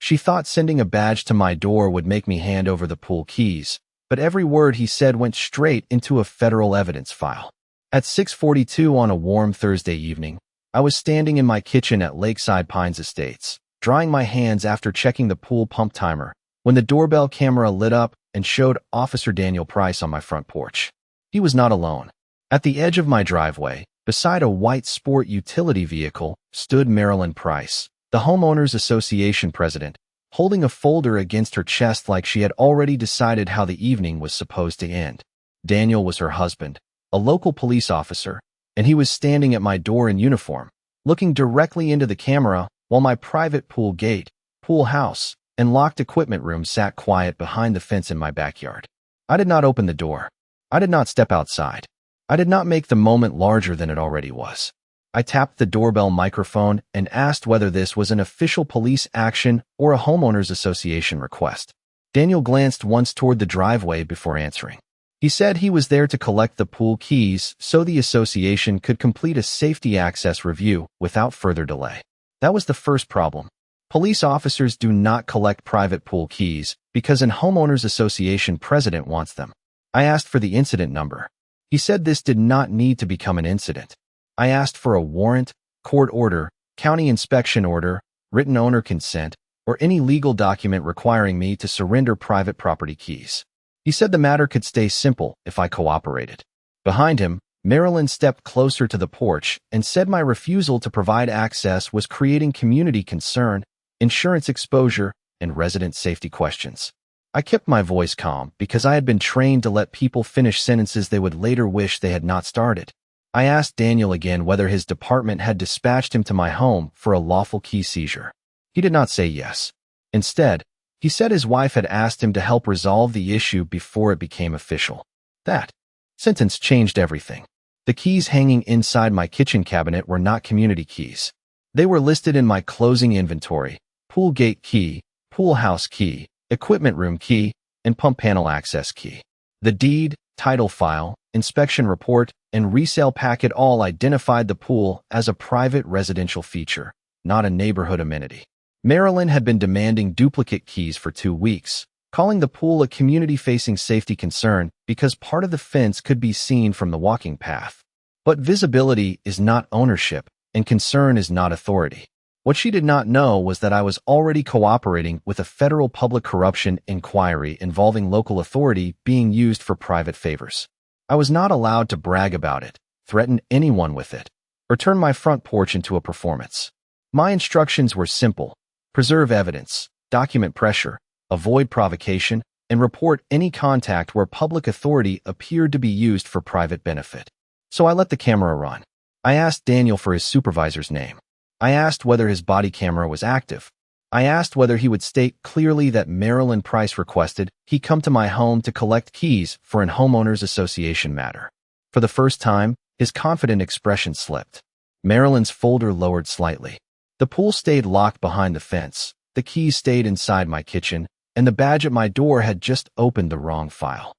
She thought sending a badge to my door would make me hand over the pool keys, but every word he said went straight into a federal evidence file. At 6:42 on a warm Thursday evening, I was standing in my kitchen at Lakeside Pines Estates, drying my hands after checking the pool pump timer, when the doorbell camera lit up and showed Officer Daniel Price on my front porch. He was not alone. At the edge of my driveway, beside a white sport utility vehicle, stood Marilyn Price, the Homeowners Association president, holding a folder against her chest like she had already decided how the evening was supposed to end. Daniel was her husband, a local police officer, and he was standing at my door in uniform, looking directly into the camera while my private pool gate, pool house, and locked equipment room sat quiet behind the fence in my backyard. I did not open the door. I did not step outside. I did not make the moment larger than it already was. I tapped the doorbell microphone and asked whether this was an official police action or a homeowners association request. Daniel glanced once toward the driveway before answering. He said he was there to collect the pool keys so the association could complete a safety access review without further delay. That was the first problem. Police officers do not collect private pool keys because an homeowners association president wants them. I asked for the incident number. He said this did not need to become an incident. I asked for a warrant, court order, county inspection order, written owner consent, or any legal document requiring me to surrender private property keys. He said the matter could stay simple if I cooperated. Behind him, Marilyn stepped closer to the porch and said my refusal to provide access was creating community concern, insurance exposure, and resident safety questions. I kept my voice calm because I had been trained to let people finish sentences they would later wish they had not started. I asked Daniel again whether his department had dispatched him to my home for a lawful key seizure. He did not say yes. Instead, he said his wife had asked him to help resolve the issue before it became official. That sentence changed everything. The keys hanging inside my kitchen cabinet were not community keys. They were listed in my closing inventory: pool gate key, pool house key, equipment room key, and pump panel access key. The deed, title file, inspection report, and resale packet all identified the pool as a private residential feature, not a neighborhood amenity. Marilyn had been demanding duplicate keys for 2 weeks, calling the pool a community-facing safety concern because part of the fence could be seen from the walking path. But visibility is not ownership, and concern is not authority. What she did not know was that I was already cooperating with a federal public corruption inquiry involving local authority being used for private favors. I was not allowed to brag about it, threaten anyone with it, or turn my front porch into a performance. My instructions were simple: preserve evidence, document pressure, avoid provocation, and report any contact where public authority appeared to be used for private benefit. So I let the camera run. I asked Daniel for his supervisor's name. I asked whether his body camera was active. I asked whether he would state clearly that Marilyn Price requested he come to my home to collect keys for an homeowners association matter. For the first time, his confident expression slipped. Marilyn's folder lowered slightly. The pool stayed locked behind the fence, the keys stayed inside my kitchen, and the badge at my door had just opened the wrong file.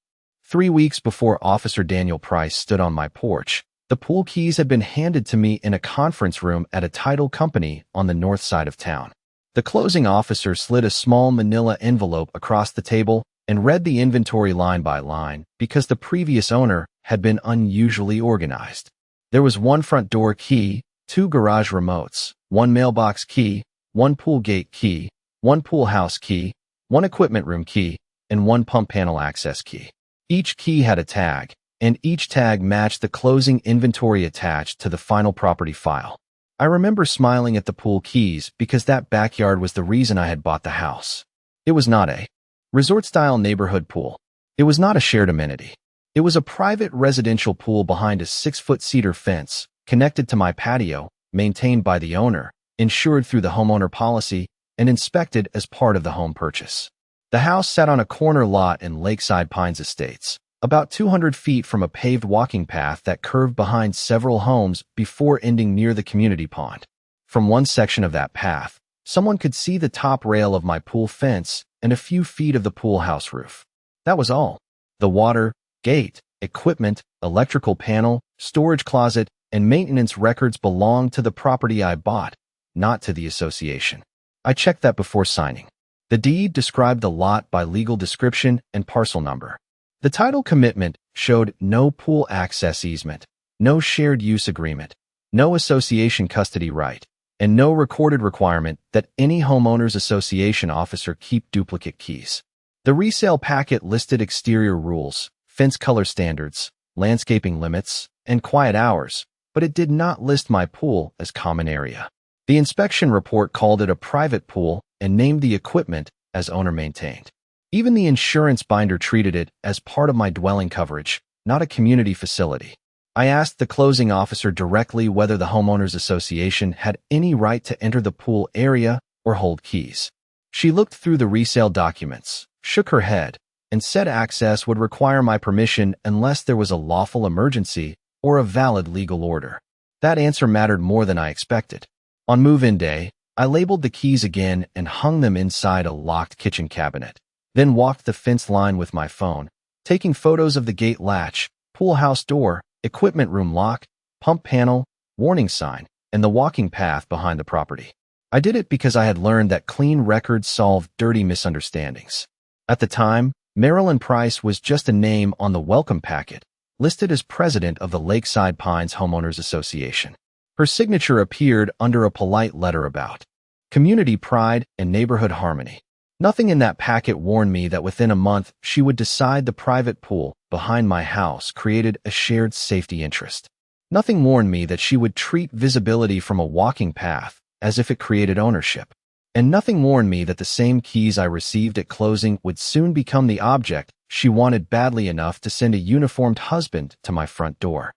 3 weeks before Officer Daniel Price stood on my porch, the pool keys had been handed to me in a conference room at a title company on the north side of town. The closing officer slid a small manila envelope across the table and read the inventory line by line because the previous owner had been unusually organized. There was 1 front door key, 2 garage remotes, 1 mailbox key, 1 pool gate key, 1 pool house key, 1 equipment room key, and 1 pump panel access key. Each key had a tag, and each tag matched the closing inventory attached to the final property file. I remember smiling at the pool keys because that backyard was the reason I had bought the house. It was not a resort-style neighborhood pool. It was not a shared amenity. It was a private residential pool behind a 6-foot cedar fence, connected to my patio, maintained by the owner, insured through the homeowner policy, and inspected as part of the home purchase. The house sat on a corner lot in Lakeside Pines Estates, about 200 feet from a paved walking path that curved behind several homes before ending near the community pond. From one section of that path, someone could see the top rail of my pool fence and a few feet of the pool house roof. That was all. The water, gate, equipment, electrical panel, storage closet, and maintenance records belonged to the property I bought, not to the association. I checked that before signing. The deed described the lot by legal description and parcel number. The title commitment showed no pool access easement, no shared use agreement, no association custody right, and no recorded requirement that any homeowners association officer keep duplicate keys. The resale packet listed exterior rules, fence color standards, landscaping limits, and quiet hours, but it did not list my pool as common area. The inspection report called it a private pool and named the equipment as owner-maintained. Even the insurance binder treated it as part of my dwelling coverage, not a community facility. I asked the closing officer directly whether the homeowners association had any right to enter the pool area or hold keys. She looked through the resale documents, shook her head, and said access would require my permission unless there was a lawful emergency or a valid legal order. That answer mattered more than I expected. On move-in day, I labeled the keys again and hung them inside a locked kitchen cabinet, then walked the fence line with my phone, taking photos of the gate latch, pool house door, equipment room lock, pump panel, warning sign, and the walking path behind the property. I did it because I had learned that clean records solve dirty misunderstandings. At the time, Marilyn Price was just a name on the welcome packet, listed as president of the Lakeside Pines Homeowners Association. Her signature appeared under a polite letter about community pride and neighborhood harmony. Nothing in that packet warned me that within a month she would decide the private pool behind my house created a shared safety interest. Nothing warned me that she would treat visibility from a walking path as if it created ownership. And nothing warned me that the same keys I received at closing would soon become the object she wanted badly enough to send a uniformed husband to my front door.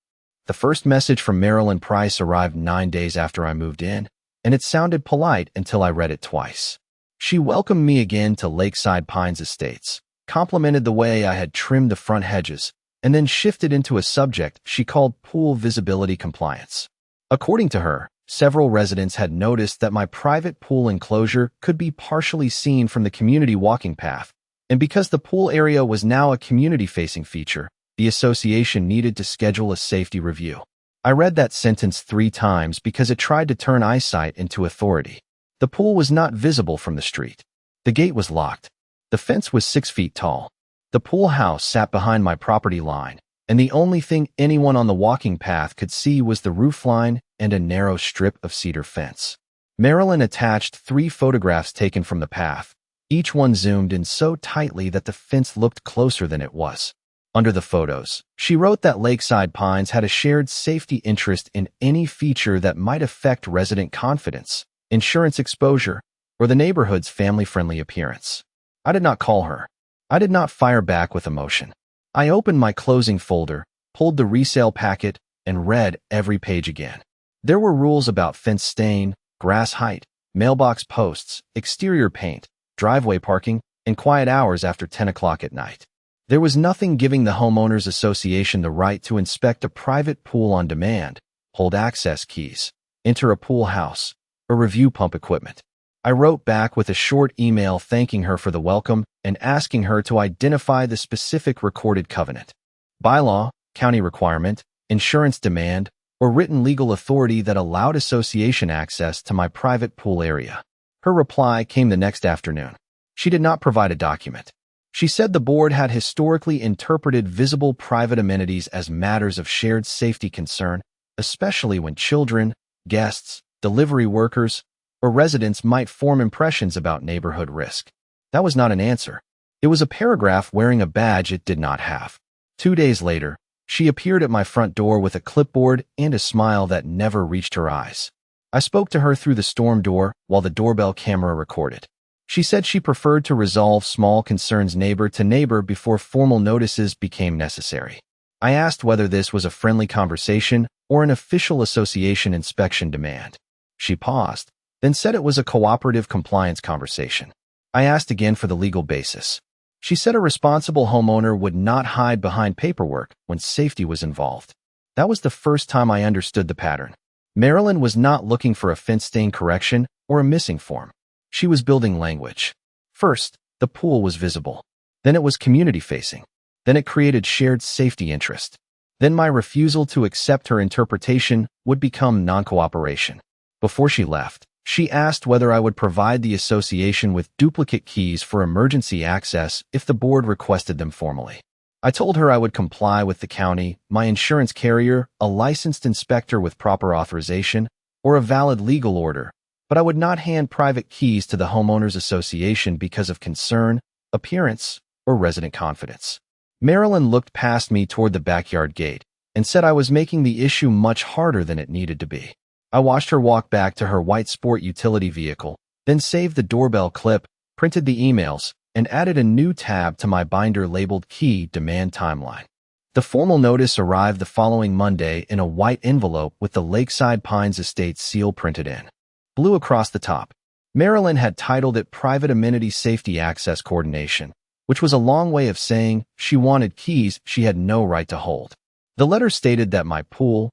The first message from Marilyn Price arrived 9 days after I moved in, and it sounded polite until I read it twice. She welcomed me again to Lakeside Pines Estates, complimented the way I had trimmed the front hedges, and then shifted into a subject she called pool visibility compliance. According to her, several residents had noticed that my private pool enclosure could be partially seen from the community walking path, and because the pool area was now a community-facing feature, the association needed to schedule a safety review. I read that sentence 3 times because it tried to turn eyesight into authority. The pool was not visible from the street. The gate was locked. The fence was 6 feet tall. The pool house sat behind my property line, and the only thing anyone on the walking path could see was the roof line and a narrow strip of cedar fence. Marilyn attached 3 photographs taken from the path, each one zoomed in so tightly that the fence looked closer than it was. Under the photos, she wrote that Lakeside Pines had a shared safety interest in any feature that might affect resident confidence, insurance exposure, or the neighborhood's family-friendly appearance. I did not call her. I did not fire back with emotion. I opened my closing folder, pulled the resale packet, and read every page again. There were rules about fence stain, grass height, mailbox posts, exterior paint, driveway parking, and quiet hours after 10 o'clock at night. There was nothing giving the homeowners association the right to inspect a private pool on demand, hold access keys, enter a pool house, or review pump equipment. I wrote back with a short email thanking her for the welcome and asking her to identify the specific recorded covenant, bylaw, county requirement, insurance demand, or written legal authority that allowed association access to my private pool area. Her reply came the next afternoon. She did not provide a document. She said the board had historically interpreted visible private amenities as matters of shared safety concern, especially when children, guests, delivery workers, or residents might form impressions about neighborhood risk. That was not an answer. It was a paragraph wearing a badge it did not have. 2 days later, she appeared at my front door with a clipboard and a smile that never reached her eyes. I spoke to her through the storm door while the doorbell camera recorded. She said she preferred to resolve small concerns neighbor to neighbor before formal notices became necessary. I asked whether this was a friendly conversation or an official association inspection demand. She paused, then said it was a cooperative compliance conversation. I asked again for the legal basis. She said a responsible homeowner would not hide behind paperwork when safety was involved. That was the first time I understood the pattern. Marilyn was not looking for a fence stain correction or a missing form. She was building language. First, the pool was visible. Then it was community-facing. Then it created shared safety interest. Then my refusal to accept her interpretation would become non-cooperation. Before she left, She asked whether I would provide the association with duplicate keys for emergency access if the board requested them formally. I told her I would comply with the county, my insurance carrier, a licensed inspector with proper authorization, or a valid legal order, but I would not hand private keys to the homeowners association because of concern, appearance, or resident confidence. Marilyn looked past me toward the backyard gate and said I was making the issue much harder than it needed to be. I watched her walk back to her white sport utility vehicle, then saved the doorbell clip, printed the emails, and added a new tab to my binder labeled Key Demand Timeline. The formal notice arrived the following Monday in a white envelope with the Lakeside Pines Estates seal printed in. Blue across the top. Marilyn had titled it Private Amenity Safety Access Coordination, which was a long way of saying she wanted keys she had no right to hold. The letter stated that my pool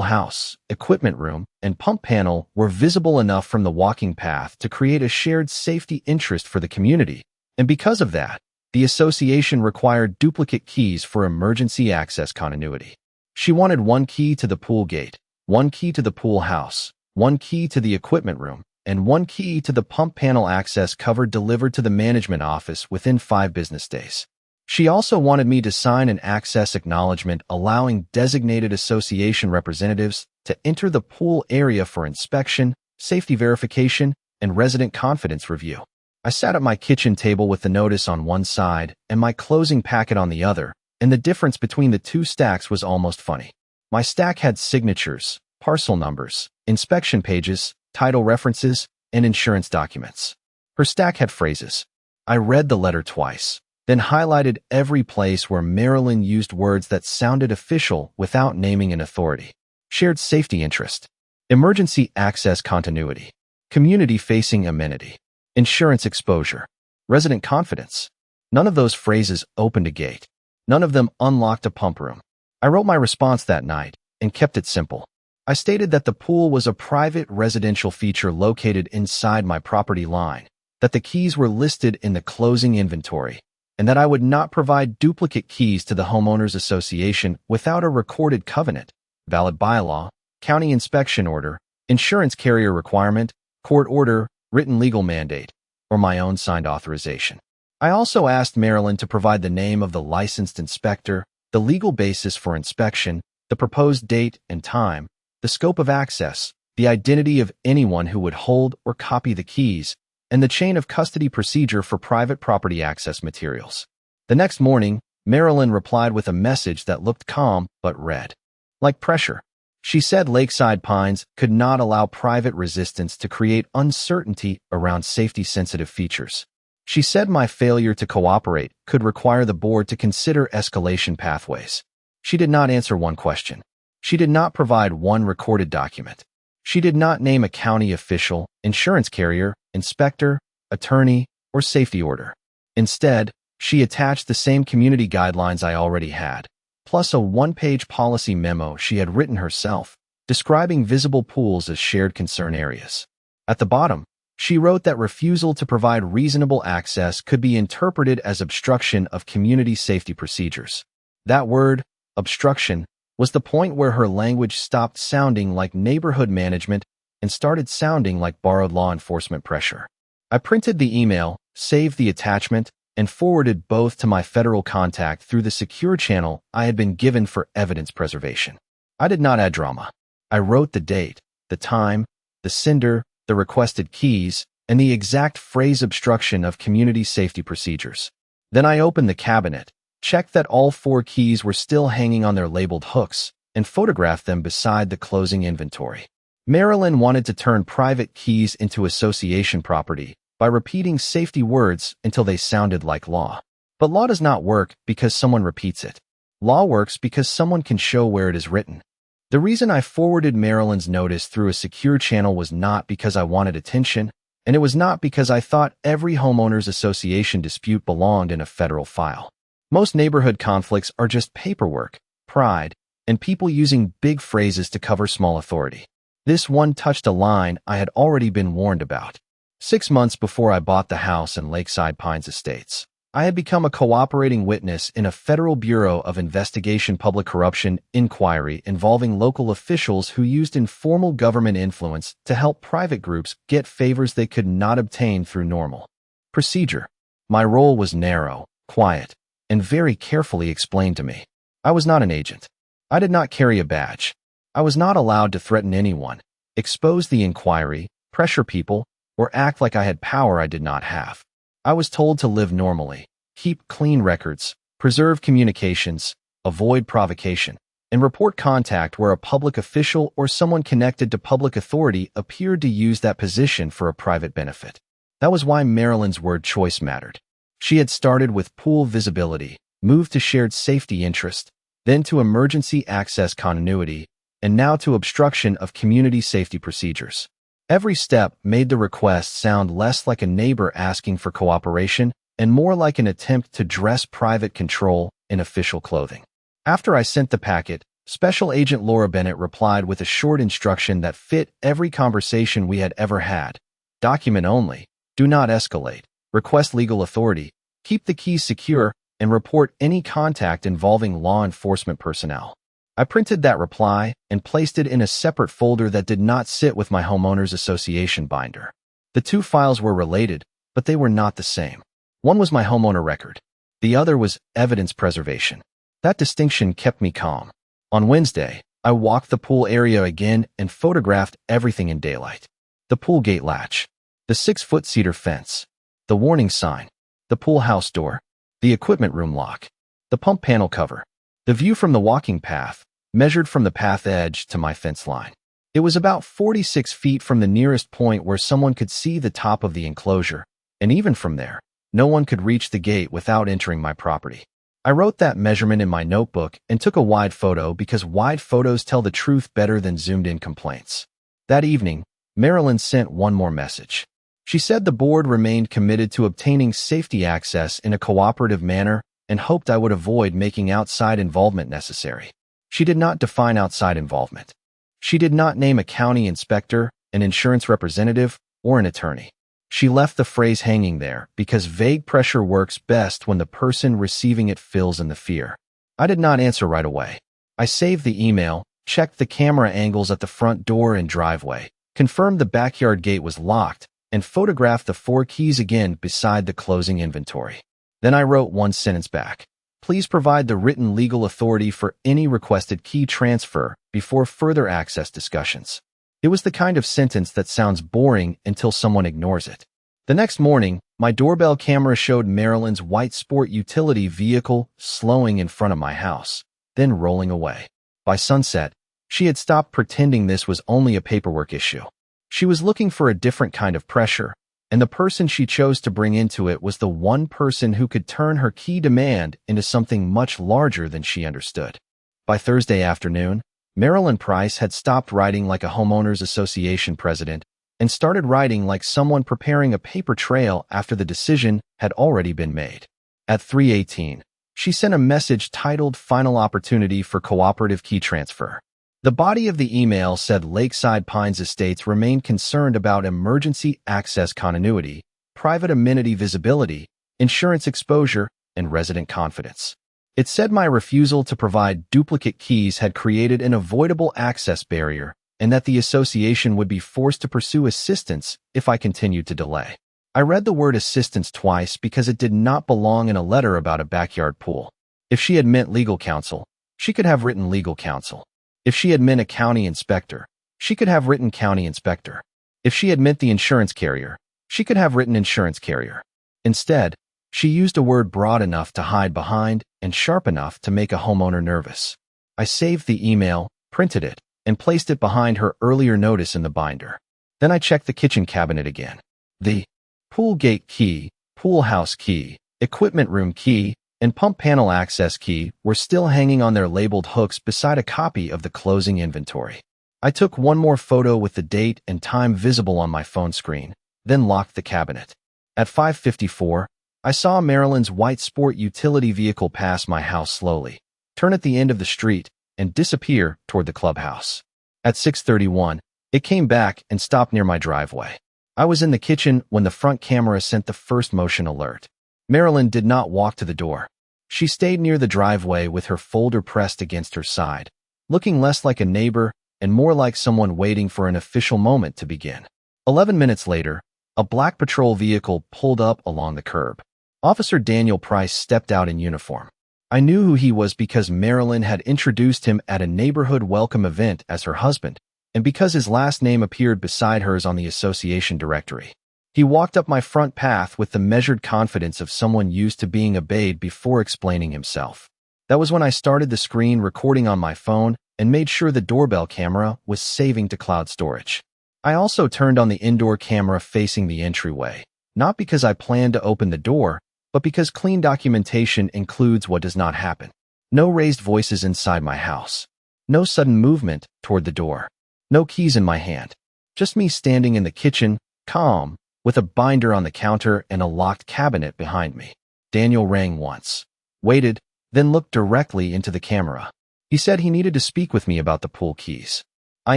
house, equipment room, and pump panel were visible enough from the walking path to create a shared safety interest for the community, and because of that, the association required duplicate keys for emergency access continuity. She wanted one key to the pool gate, one key to the pool house, one key to the equipment room, and one key to the pump panel access cover delivered to the management office within 5 business days. She also wanted me to sign an access acknowledgement allowing designated association representatives to enter the pool area for inspection, safety verification, and resident confidence review. I sat at my kitchen table with the notice on one side and my closing packet on the other, and the difference between the two stacks was almost funny. My stack had signatures, parcel numbers, inspection pages, title references, and insurance documents. Her stack had phrases. I read the letter twice, then highlighted every place where Marilyn used words that sounded official without naming an authority. Shared safety interest, emergency access continuity, community-facing amenity, insurance exposure, resident confidence. None of those phrases opened a gate. None of them unlocked a pump room. I wrote my response that night and kept it simple. I stated that the pool was a private residential feature located inside my property line, that the keys were listed in the closing inventory, and that I would not provide duplicate keys to the homeowners association without a recorded covenant, valid bylaw, county inspection order, insurance carrier requirement, court order, written legal mandate, or my own signed authorization. I also asked Marilyn to provide the name of the licensed inspector, the legal basis for inspection, the proposed date and time, the scope of access, the identity of anyone who would hold or copy the keys, and the chain of custody procedure for private property access materials. The next morning, Marilyn replied with a message that looked calm but read like pressure. She said Lakeside Pines could not allow private resistance to create uncertainty around safety-sensitive features. She said my failure to cooperate could require the board to consider escalation pathways. She did not answer one question. She did not provide one recorded document. She did not name a county official, insurance carrier, inspector, attorney, or safety order. Instead, she attached the same community guidelines I already had, plus a one-page policy memo she had written herself, describing visible pools as shared concern areas. At the bottom, she wrote that refusal to provide reasonable access could be interpreted as obstruction of community safety procedures. That word, obstruction, was the point where her language stopped sounding like neighborhood management and started sounding like borrowed law enforcement pressure. I printed the email, saved the attachment, and forwarded both to my federal contact through the secure channel I had been given for evidence preservation. I did not add drama. I wrote the date, the time, the sender, the requested keys, and the exact phrase obstruction of community safety procedures. Then I opened the cabinet, checked that all 4 keys were still hanging on their labeled hooks, and photographed them beside the closing inventory. Marilyn wanted to turn private keys into association property by repeating safety words until they sounded like law. But law does not work because someone repeats it. Law works because someone can show where it is written. The reason I forwarded Marilyn's notice through a secure channel was not because I wanted attention, and it was not because I thought every homeowners association dispute belonged in a federal file. Most neighborhood conflicts are just paperwork, pride, and people using big phrases to cover small authority. This one touched a line I had already been warned about. 6 months before I bought the house in Lakeside Pines Estates, I had become a cooperating witness in a Federal Bureau of Investigation public corruption inquiry involving local officials who used informal government influence to help private groups get favors they could not obtain through normal procedure. My role was narrow, quiet, and very carefully explained to me. I was not an agent. I did not carry a badge. I was not allowed to threaten anyone, expose the inquiry, pressure people, or act like I had power I did not have. I was told to live normally, keep clean records, preserve communications, avoid provocation, and report contact where a public official or someone connected to public authority appeared to use that position for a private benefit. That was why Marilyn's word choice mattered. She had started with pool visibility, moved to shared safety interest, then to emergency access continuity, and now to obstruction of community safety procedures. Every step made the request sound less like a neighbor asking for cooperation and more like an attempt to dress private control in official clothing. After I sent the packet, Special Agent Laura Bennett replied with a short instruction that fit every conversation we had ever had. Document only, do not escalate, request legal authority, keep the keys secure, and report any contact involving law enforcement personnel. I printed that reply and placed it in a separate folder that did not sit with my homeowners association binder. The two files were related, but they were not the same. One was my homeowner record. The other was evidence preservation. That distinction kept me calm. On Wednesday, I walked the pool area again and photographed everything in daylight. The pool gate latch, the 6-foot cedar fence, the warning sign, the pool house door, the equipment room lock, the pump panel cover, the view from the walking path, measured from the path edge to my fence line. It was about 46 feet from the nearest point where someone could see the top of the enclosure, and even from there, no one could reach the gate without entering my property. I wrote that measurement in my notebook and took a wide photo because wide photos tell the truth better than zoomed-in complaints. That evening, Marilyn sent one more message. She said the board remained committed to obtaining safety access in a cooperative manner and hoped I would avoid making outside involvement necessary. She did not define outside involvement. She did not name a county inspector, an insurance representative, or an attorney. She left the phrase hanging there because vague pressure works best when the person receiving it fills in the fear. I did not answer right away. I saved the email, checked the camera angles at the front door and driveway, confirmed the backyard gate was locked, and photographed the 4 keys again beside the closing inventory. Then I wrote one sentence back. Please provide the written legal authority for any requested key transfer before further access discussions. It was the kind of sentence that sounds boring until someone ignores it. The next morning, my doorbell camera showed Marilyn's white sport utility vehicle slowing in front of my house, then rolling away. By sunset, she had stopped pretending this was only a paperwork issue. She was looking for a different kind of pressure, and the person she chose to bring into it was the one person who could turn her key demand into something much larger than she understood. By Thursday afternoon, Marilyn Price had stopped writing like a homeowners association president and started writing like someone preparing a paper trail after the decision had already been made. At 3:18, she sent a message titled Final Opportunity for Cooperative Key Transfer. The body of the email said Lakeside Pines Estates remained concerned about emergency access continuity, private amenity visibility, insurance exposure, and resident confidence. It said my refusal to provide duplicate keys had created an avoidable access barrier and that the association would be forced to pursue assistance if I continued to delay. I read the word assistance twice because it did not belong in a letter about a backyard pool. If she had meant legal counsel, she could have written legal counsel. If she had meant a county inspector, she could have written county inspector. If she had meant the insurance carrier, she could have written insurance carrier. Instead, she used a word broad enough to hide behind and sharp enough to make a homeowner nervous. I saved the email, printed it, and placed it behind her earlier notice in the binder. Then I checked the kitchen cabinet again. The pool gate key, pool house key, equipment room key, and pump panel access key were still hanging on their labeled hooks beside a copy of the closing inventory. I took one more photo with the date and time visible on my phone screen, then locked the cabinet. At 5:54, I saw Marilyn's white sport utility vehicle pass my house slowly, turn at the end of the street, and disappear toward the clubhouse. At 6:31, it came back and stopped near my driveway. I was in the kitchen when the front camera sent the first motion alert. Marilyn did not walk to the door. She stayed near the driveway with her folder pressed against her side, looking less like a neighbor and more like someone waiting for an official moment to begin. 11 minutes later, a black patrol vehicle pulled up along the curb. Officer Daniel Price stepped out in uniform. I knew who he was because Marilyn had introduced him at a neighborhood welcome event as her husband, and because his last name appeared beside hers on the association directory. He walked up my front path with the measured confidence of someone used to being obeyed before explaining himself. That was when I started the screen recording on my phone and made sure the doorbell camera was saving to cloud storage. I also turned on the indoor camera facing the entryway, not because I planned to open the door, but because clean documentation includes what does not happen. No raised voices inside my house. No sudden movement toward the door. No keys in my hand. Just me standing in the kitchen, calm, with a binder on the counter and a locked cabinet behind me. Daniel rang once, waited, then looked directly into the camera. He said he needed to speak with me about the pool keys. I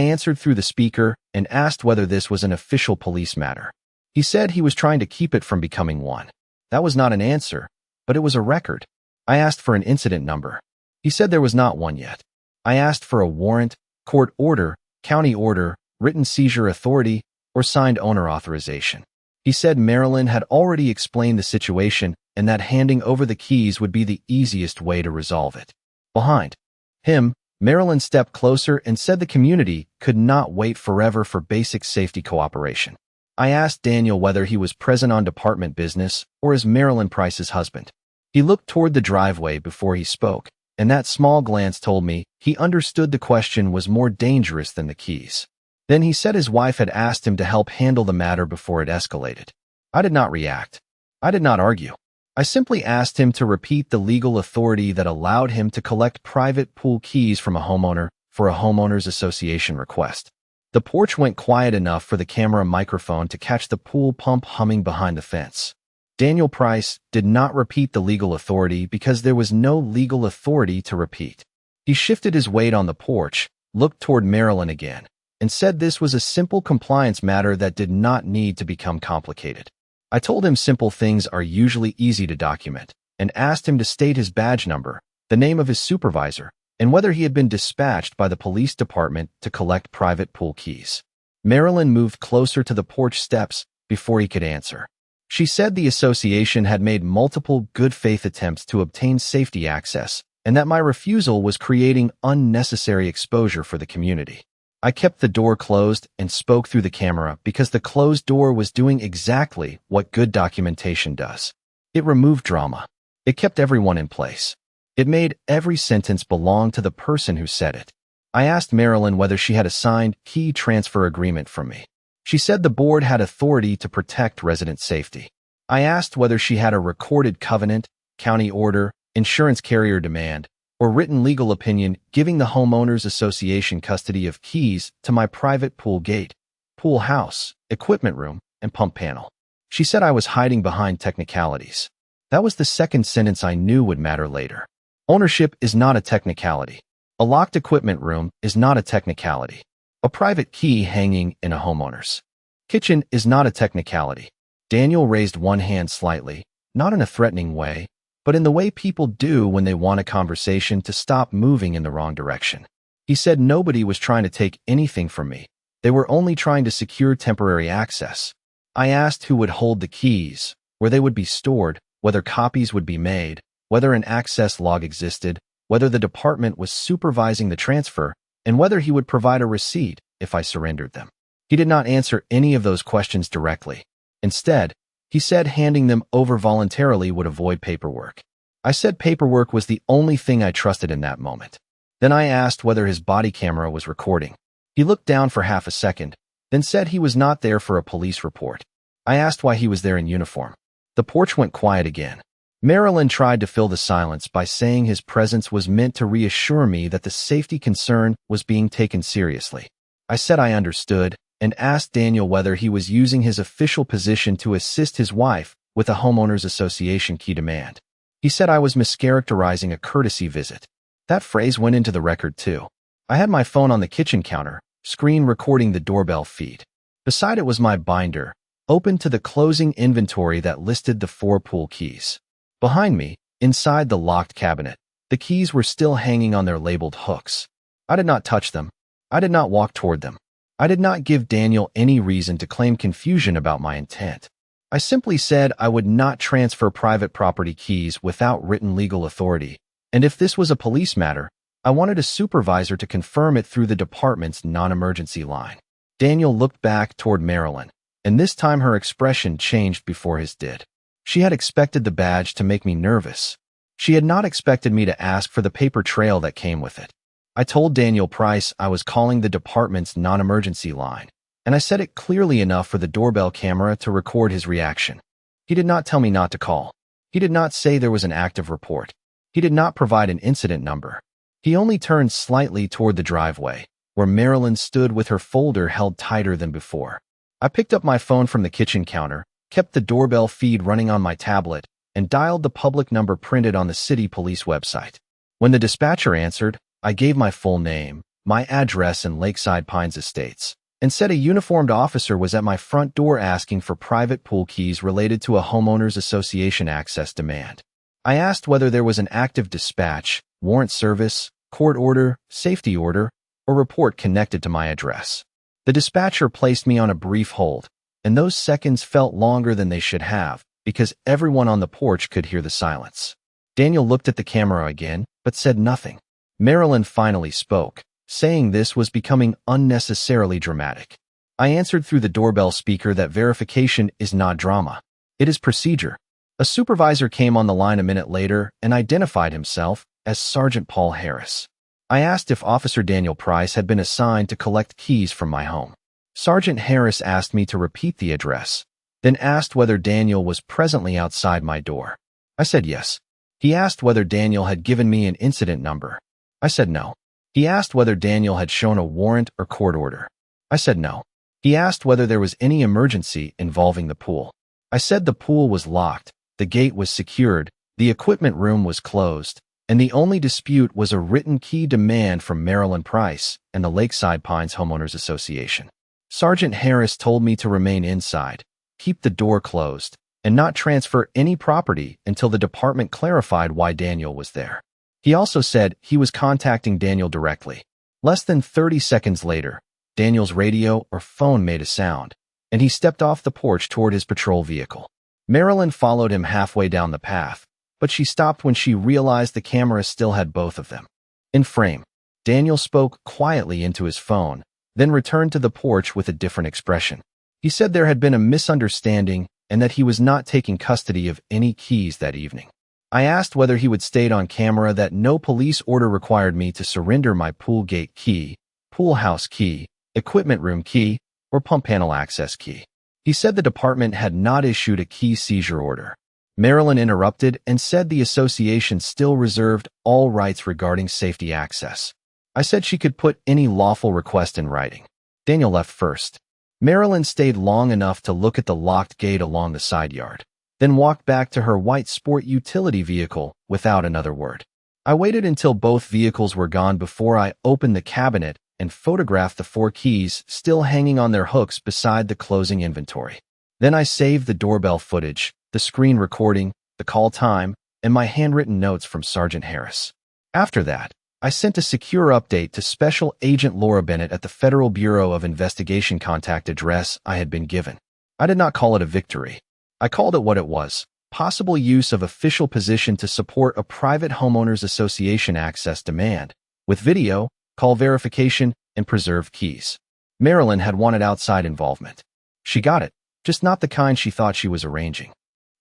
answered through the speaker and asked whether this was an official police matter. He said he was trying to keep it from becoming one. That was not an answer, but it was a record. I asked for an incident number. He said there was not one yet. I asked for a warrant, court order, county order, written seizure authority, or signed owner authorization. He said Marilyn had already explained the situation and that handing over the keys would be the easiest way to resolve it. Behind him, Marilyn stepped closer and said the community could not wait forever for basic safety cooperation. I asked Daniel whether he was present on department business or as Marilyn Price's husband. He looked toward the driveway before he spoke, and that small glance told me he understood the question was more dangerous than the keys. Then he said his wife had asked him to help handle the matter before it escalated. I did not react. I did not argue. I simply asked him to repeat the legal authority that allowed him to collect private pool keys from a homeowner for a homeowners association request. The porch went quiet enough for the camera microphone to catch the pool pump humming behind the fence. Daniel Price did not repeat the legal authority because there was no legal authority to repeat. He shifted his weight on the porch, looked toward Marilyn again, and said this was a simple compliance matter that did not need to become complicated. I told him simple things are usually easy to document, and asked him to state his badge number, the name of his supervisor, and whether he had been dispatched by the police department to collect private pool keys. Marilyn moved closer to the porch steps before he could answer. She said the association had made multiple good-faith attempts to obtain safety access, and that my refusal was creating unnecessary exposure for the community. I kept the door closed and spoke through the camera because the closed door was doing exactly what good documentation does. It removed drama. It kept everyone in place. It made every sentence belong to the person who said it. I asked Marilyn whether she had a signed key transfer agreement from me. She said the board had authority to protect resident safety. I asked whether she had a recorded covenant, county order, insurance carrier demand, or written legal opinion giving the homeowners association custody of keys to my private pool gate, pool house, equipment room, and pump panel. She said I was hiding behind technicalities. That was the second sentence I knew would matter later. Ownership is not a technicality. A locked equipment room is not a technicality. A private key hanging in a homeowner's kitchen is not a technicality. Daniel raised one hand slightly, not in a threatening way, but in the way people do when they want a conversation to stop moving in the wrong direction. He said nobody was trying to take anything from me. They were only trying to secure temporary access. I asked who would hold the keys, where they would be stored, whether copies would be made, whether an access log existed, whether the department was supervising the transfer, and whether he would provide a receipt if I surrendered them. He did not answer any of those questions directly. Instead, he said handing them over voluntarily would avoid paperwork. I said paperwork was the only thing I trusted in that moment. Then I asked whether his body camera was recording. He looked down for half a second, then said he was not there for a police report. I asked why he was there in uniform. The porch went quiet again. Marilyn tried to fill the silence by saying his presence was meant to reassure me that the safety concern was being taken seriously. I said I understood and asked Daniel whether he was using his official position to assist his wife with a homeowners association key demand. He said I was mischaracterizing a courtesy visit. That phrase went into the record too. I had my phone on the kitchen counter, screen recording the doorbell feed. Beside it was my binder, open to the closing inventory that listed the 4 pool keys. Behind me, inside the locked cabinet, the keys were still hanging on their labeled hooks. I did not touch them. I did not walk toward them. I did not give Daniel any reason to claim confusion about my intent. I simply said I would not transfer private property keys without written legal authority, and if this was a police matter, I wanted a supervisor to confirm it through the department's non-emergency line. Daniel looked back toward Marilyn, and this time her expression changed before his did. She had expected the badge to make me nervous. She had not expected me to ask for the paper trail that came with it. I told Daniel Price I was calling the department's non-emergency line, and I said it clearly enough for the doorbell camera to record his reaction. He did not tell me not to call. He did not say there was an active report. He did not provide an incident number. He only turned slightly toward the driveway, where Marilyn stood with her folder held tighter than before. I picked up my phone from the kitchen counter, kept the doorbell feed running on my tablet, and dialed the public number printed on the city police website. When the dispatcher answered, I gave my full name, my address in Lakeside Pines Estates, and said a uniformed officer was at my front door asking for private pool keys related to a homeowners association access demand. I asked whether there was an active dispatch, warrant service, court order, safety order, or report connected to my address. The dispatcher placed me on a brief hold, and those seconds felt longer than they should have because everyone on the porch could hear the silence. Daniel looked at the camera again, but said nothing. Marilyn finally spoke, saying this was becoming unnecessarily dramatic. I answered through the doorbell speaker that verification is not drama. It is procedure. A supervisor came on the line a minute later and identified himself as Sergeant Paul Harris. I asked if Officer Daniel Price had been assigned to collect keys from my home. Sergeant Harris asked me to repeat the address, then asked whether Daniel was presently outside my door. I said yes. He asked whether Daniel had given me an incident number. I said no. He asked whether Daniel had shown a warrant or court order. I said no. He asked whether there was any emergency involving the pool. I said the pool was locked, the gate was secured, the equipment room was closed, and the only dispute was a written key demand from Marilyn Price and the Lakeside Pines Homeowners Association. Sergeant Harris told me to remain inside, keep the door closed, and not transfer any property until the department clarified why Daniel was there. He also said he was contacting Daniel directly. Less than 30 seconds later, Daniel's radio or phone made a sound, and he stepped off the porch toward his patrol vehicle. Marilyn followed him halfway down the path, but she stopped when she realized the camera still had both of them. In frame, Daniel spoke quietly into his phone, then returned to the porch with a different expression. He said there had been a misunderstanding and that he was not taking custody of any keys that evening. I asked whether he would state on camera that no police order required me to surrender my pool gate key, pool house key, equipment room key, or pump panel access key. He said the department had not issued a key seizure order. Marilyn interrupted and said the association still reserved all rights regarding safety access. I said she could put any lawful request in writing. Daniel left first. Marilyn stayed long enough to look at the locked gate along the side yard, then walked back to her white sport utility vehicle without another word. I waited until both vehicles were gone before I opened the cabinet and photographed the 4 keys still hanging on their hooks beside the closing inventory. Then I saved the doorbell footage, the screen recording, the call time, and my handwritten notes from Sergeant Harris. After that, I sent a secure update to Special Agent Laura Bennett at the Federal Bureau of Investigation contact address I had been given. I did not call it a victory. I called it what it was, possible use of official position to support a private homeowners association access demand, with video, call verification, and preserved keys. Marilyn had wanted outside involvement. She got it, just not the kind she thought she was arranging.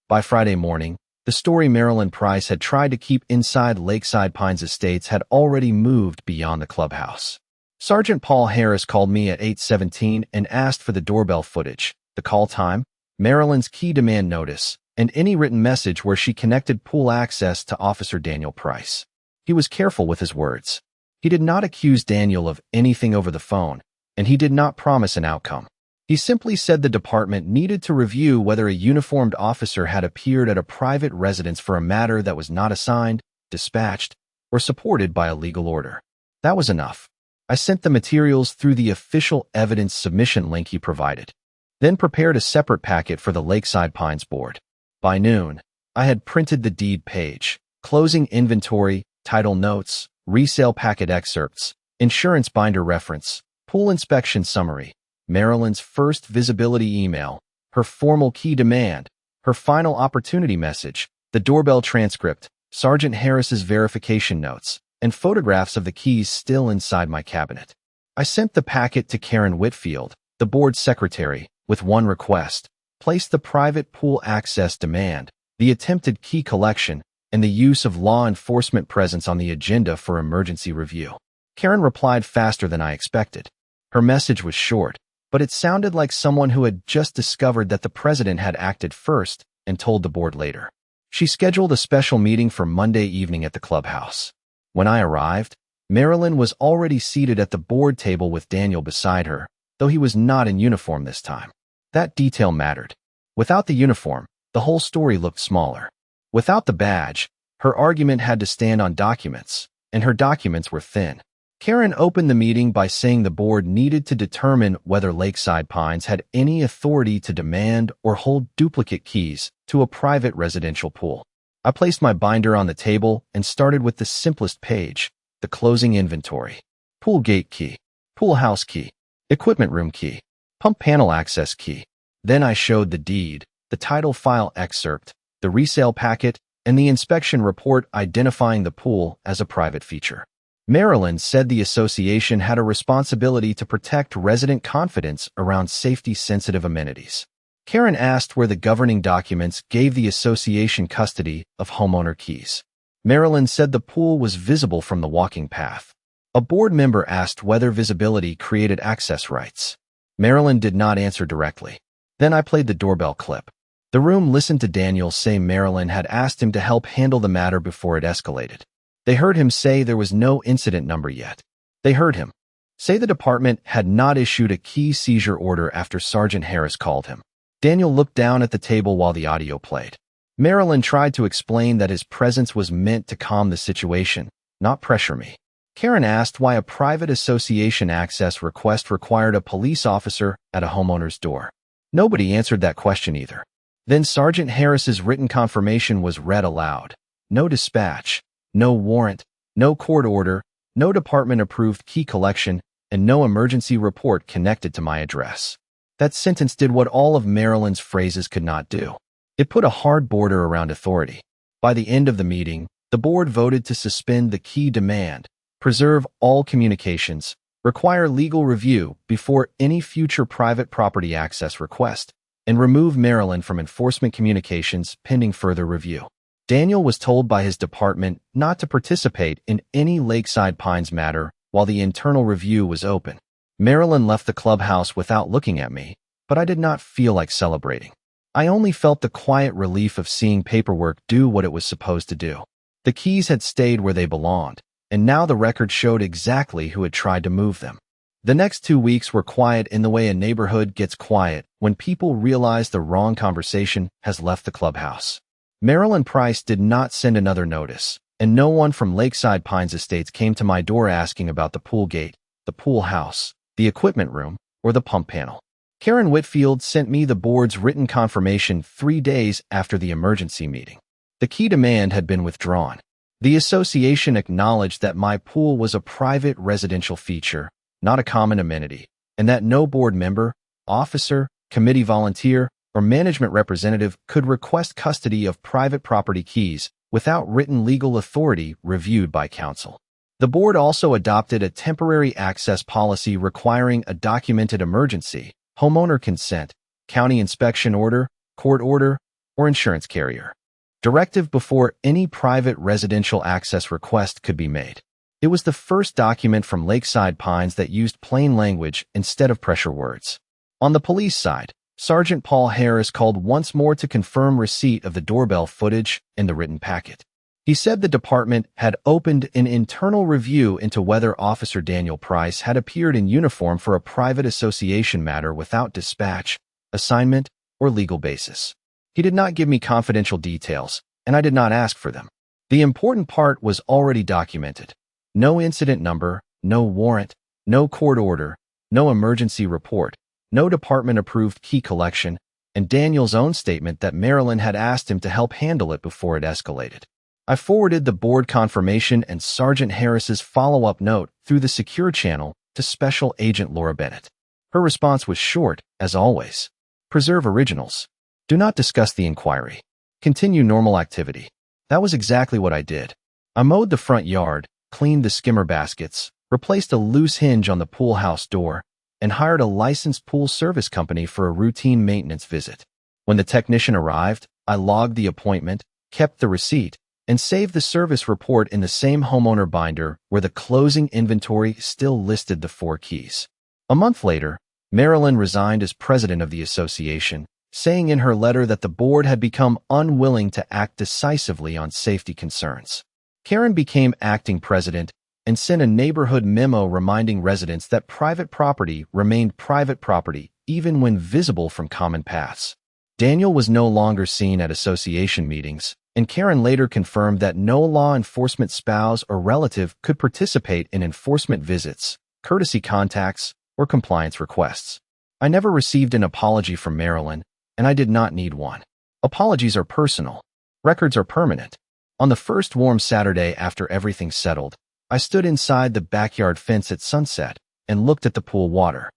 By Friday morning, the story Marilyn Price had tried to keep inside Lakeside Pines Estates had already moved beyond the clubhouse. Sergeant Paul Harris called me at 8:17 and asked for the doorbell footage, the call time, Marilyn's key demand notice, and any written message where she connected pool access to Officer Daniel Price. He was careful with his words. He did not accuse Daniel of anything over the phone, and he did not promise an outcome. He simply said the department needed to review whether a uniformed officer had appeared at a private residence for a matter that was not assigned, dispatched, or supported by a legal order. That was enough. I sent the materials through the official evidence submission link he provided, then prepared a separate packet for the Lakeside Pines board. By noon, I had printed the deed page, closing inventory, title notes, resale packet excerpts, insurance binder reference, pool inspection summary, Marilyn's first visibility email, her formal key demand, her final opportunity message, the doorbell transcript, Sergeant Harris's verification notes, and photographs of the keys still inside my cabinet. I sent the packet to Karen Whitfield, the board secretary, with one request: place the private pool access demand, the attempted key collection, and the use of law enforcement presence on the agenda for emergency review. Karen replied faster than I expected. Her message was short, but it sounded like someone who had just discovered that the president had acted first and told the board later. She scheduled a special meeting for Monday evening at the clubhouse. When I arrived, Marilyn was already seated at the board table with Daniel beside her, though he was not in uniform this time. That detail mattered. Without the uniform, the whole story looked smaller. Without the badge, her argument had to stand on documents, and her documents were thin. Karen opened the meeting by saying the board needed to determine whether Lakeside Pines had any authority to demand or hold duplicate keys to a private residential pool. I placed my binder on the table and started with the simplest page: the closing inventory, pool gate key, pool house key, equipment room key, pump panel access key. Then I showed the deed, the title file excerpt, the resale packet, and the inspection report identifying the pool as a private feature. Marilyn said the association had a responsibility to protect resident confidence around safety-sensitive amenities. Karen asked where the governing documents gave the association custody of homeowner keys. Marilyn said the pool was visible from the walking path. A board member asked whether visibility created access rights. Marilyn did not answer directly. Then I played the doorbell clip. The room listened to Daniel say Marilyn had asked him to help handle the matter before it escalated. They heard him say there was no incident number yet. They heard him say the department had not issued a key seizure order after Sergeant Harris called him. Daniel looked down at the table while the audio played. Marilyn tried to explain that his presence was meant to calm the situation, not pressure me. Karen asked why a private association access request required a police officer at a homeowner's door. Nobody answered that question either. Then Sergeant Harris's written confirmation was read aloud. No dispatch, no warrant, no court order, no department-approved key collection, and no emergency report connected to my address. That sentence did what all of Marilyn's phrases could not do. It put a hard border around authority. By the end of the meeting, the board voted to suspend the key demand, preserve all communications, require legal review before any future private property access request, and remove Marilyn from enforcement communications pending further review. Daniel was told by his department not to participate in any Lakeside Pines matter while the internal review was open. Marilyn left the clubhouse without looking at me, but I did not feel like celebrating. I only felt the quiet relief of seeing paperwork do what it was supposed to do. The keys had stayed where they belonged, and now the record showed exactly who had tried to move them. The next 2 weeks were quiet in the way a neighborhood gets quiet when people realize the wrong conversation has left the clubhouse. Marilyn Price did not send another notice, and no one from Lakeside Pines Estates came to my door asking about the pool gate, the pool house, the equipment room, or the pump panel. Karen Whitfield sent me the board's written confirmation 3 days after the emergency meeting. The key demand had been withdrawn. The association acknowledged that my pool was a private residential feature, not a common amenity, and that no board member, officer, committee volunteer, or management representative could request custody of private property keys without written legal authority reviewed by council. The board also adopted a temporary access policy requiring a documented emergency, homeowner consent, county inspection order, court order, or insurance carrier directive before any private residential access request could be made. It was the first document from Lakeside Pines that used plain language instead of pressure words. On the police side, Sergeant Paul Harris called once more to confirm receipt of the doorbell footage in the written packet. He said the department had opened an internal review into whether Officer Daniel Price had appeared in uniform for a private association matter without dispatch, assignment, or legal basis. He did not give me confidential details, and I did not ask for them. The important part was already documented. No incident number, no warrant, no court order, no emergency report, no department-approved key collection, and Daniel's own statement that Marilyn had asked him to help handle it before it escalated. I forwarded the board confirmation and Sergeant Harris's follow-up note through the secure channel to Special Agent Laura Bennett. Her response was short, as always. Preserve originals. Do not discuss the inquiry. Continue normal activity. That was exactly what I did. I mowed the front yard, cleaned the skimmer baskets, replaced a loose hinge on the pool house door, and hired a licensed pool service company for a routine maintenance visit. When the technician arrived, I logged the appointment, kept the receipt, and saved the service report in the same homeowner binder where the closing inventory still listed the 4 keys. A month later, Marilyn resigned as president of the association, saying in her letter that the board had become unwilling to act decisively on safety concerns. Karen became acting president and sent a neighborhood memo reminding residents that private property remained private property even when visible from common paths. Daniel was no longer seen at association meetings, and Karen later confirmed that no law enforcement spouse or relative could participate in enforcement visits, courtesy contacts, or compliance requests. I never received an apology from Marilyn, and I did not need one. Apologies are personal. Records are permanent. On the first warm Saturday after everything settled, I stood inside the backyard fence at sunset and looked at the pool water,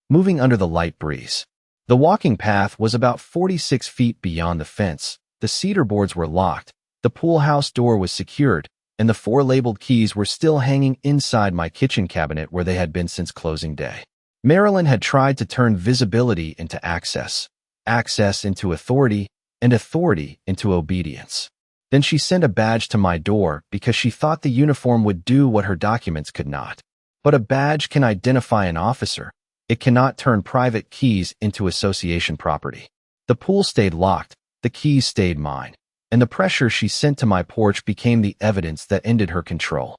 moving under the light breeze. The walking path was about 46 feet beyond the fence. The cedar boards were locked, the pool house door was secured, and the 4 labeled keys were still hanging inside my kitchen cabinet where they had been since closing day. Marilyn had tried to turn visibility into access, access into authority, and authority into obedience. Then she sent a badge to my door because she thought the uniform would do what her documents could not. But a badge can identify an officer. It cannot turn private keys into association property. The pool stayed locked, the keys stayed mine, and the pressure she sent to my porch became the evidence that ended her control.